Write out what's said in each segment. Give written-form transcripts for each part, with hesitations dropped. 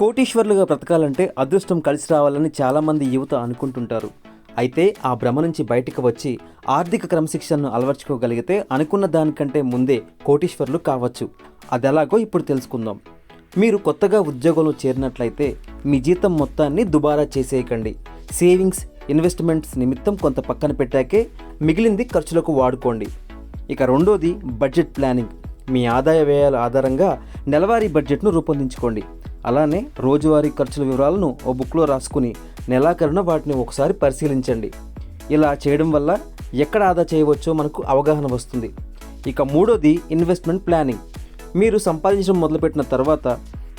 కోటీశ్వర్లుగా బ్రతకాలంటే అదృష్టం కలిసి రావాలని చాలామంది యువత అనుకుంటుంటారు. అయితే ఆ భ్రమ నుంచి బయటకు వచ్చి ఆర్థిక క్రమశిక్షణను అలవర్చుకోగలిగితే అనుకున్న దానికంటే ముందే కోటీశ్వర్లు కావచ్చు. అదెలాగో ఇప్పుడు తెలుసుకుందాం. మీరు కొత్తగా ఉద్యోగంలో చేరినట్లయితే మీ జీతం మొత్తాన్ని దుబారా చేసేయకండి. సేవింగ్స్, ఇన్వెస్ట్మెంట్స్ నిమిత్తం కొంత పక్కన పెట్టాకే మిగిలింది ఖర్చులకు వాడుకోండి. ఇక రెండోది బడ్జెట్ ప్లానింగ్. మీ ఆదాయ వ్యయాల ఆధారంగా నెలవారీ బడ్జెట్ను రూపొందించుకోండి. అలానే రోజువారీ ఖర్చుల వివరాలను ఓ బుక్లో రాసుకుని నెలాఖరున వాటిని ఒకసారి పరిశీలించండి. ఇలా చేయడం వల్ల ఎక్కడ ఆదా చేయవచ్చో మనకు అవగాహన వస్తుంది. ఇక మూడోది ఇన్వెస్ట్మెంట్ ప్లానింగ్. మీరు సంపాదించడం మొదలుపెట్టిన తర్వాత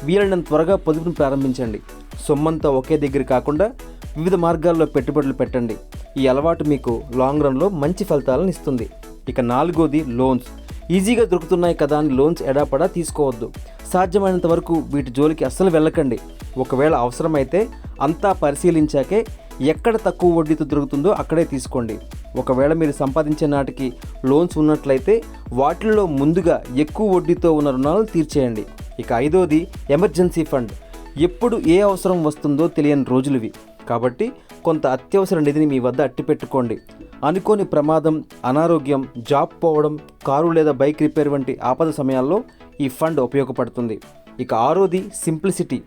వీలైనంత త్వరగా పొదుపును ప్రారంభించండి. సొమ్మంతా ఒకే దగ్గర కాకుండా వివిధ మార్గాల్లో పెట్టుబడులు పెట్టండి. ఈ అలవాటు మీకు లాంగ్ రన్లో మంచి ఫలితాలను ఇస్తుంది. ఇక నాలుగోది లోన్స్. ఈజీగా దొరుకుతున్నాయి కదా అని లోన్స్ ఎడాపడా తీసుకోవద్దు. సాధ్యమైనంత వరకు వీటి జోలికి అస్సలు వెళ్ళకండి. ఒకవేళ అవసరమైతే అంతా పరిశీలించాకే ఎక్కడ తక్కువ వడ్డీతో దొరుకుతుందో అక్కడే తీసుకోండి. ఒకవేళ మీరు సంపాదించే నాటికి లోన్స్ ఉన్నట్లయితే వాటిల్లో ముందుగా ఎక్కువ వడ్డీతో ఉన్న రుణాలను తీర్చేయండి. ఇక ఐదోది ఎమర్జెన్సీ ఫండ్. ఎప్పుడు ఏ అవసరం వస్తుందో తెలియని రోజులివి కాబట్టి కొంత అత్యవసర నిధిని మీ వద్ద అట్టిపెట్టుకోండి. అనుకోని ప్రమాదం, అనారోగ్యం, జాబ్ పోవడం, కారు లేదా బైక్ రిపేర్ వంటి ఆపద సమయాల్లో ఈ ఫండ్ ఉపయోగపడుతుంది. ఇక ఆరోది సింప్లిసిటీ.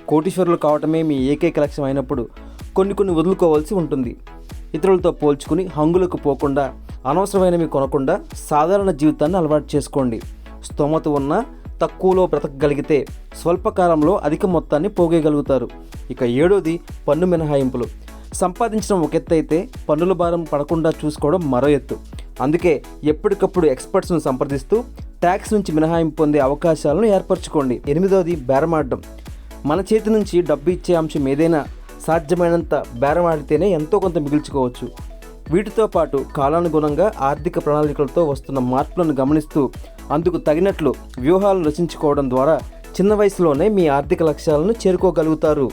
కోటీశ్వరులు కావటమే మీ ఏకైక లక్ష్యం అయినప్పుడు కొన్ని వదులుకోవాల్సి ఉంటుంది. ఇతరులతో పోల్చుకుని హంగులకు పోకుండా, అనవసరమైనవి కొనకుండా సాధారణ జీవితాన్ని అలవాటు చేసుకోండి. స్తోమత ఉన్నా తక్కువలో బ్రతకగలిగితే స్వల్పకాలంలో అధిక మొత్తాన్ని పోగేయగలుగుతారు. ఇక ఏడోది పన్ను మినహాయింపులు. సంపాదించడం ఒక ఎత్తు అయితే పన్నుల భారం పడకుండా చూసుకోవడం మరో ఎత్తు. అందుకే ఎప్పటికప్పుడు ఎక్స్పర్ట్స్ను సంప్రదిస్తూ ట్యాక్స్ నుంచి మినహాయింపు పొందే అవకాశాలను ఏర్పరచుకోండి. ఎనిమిదోది బేరమాడడం. మన చేతి నుంచి డబ్బు ఇచ్చే అంశం ఏదైనా సాధ్యమైనంత బేరమాడితేనే ఎంతో కొంత మిగిల్చుకోవచ్చు. వీటితో పాటు కాలానుగుణంగా ఆర్థిక ప్రణాళికలతో వస్తున్న మార్పులను గమనిస్తూ అందుకు తగినట్లు వ్యూహాలను రచించుకోవడం ద్వారా చిన్న వయసులోనే మీ ఆర్థిక లక్ష్యాలను చేరుకోగలుగుతారు.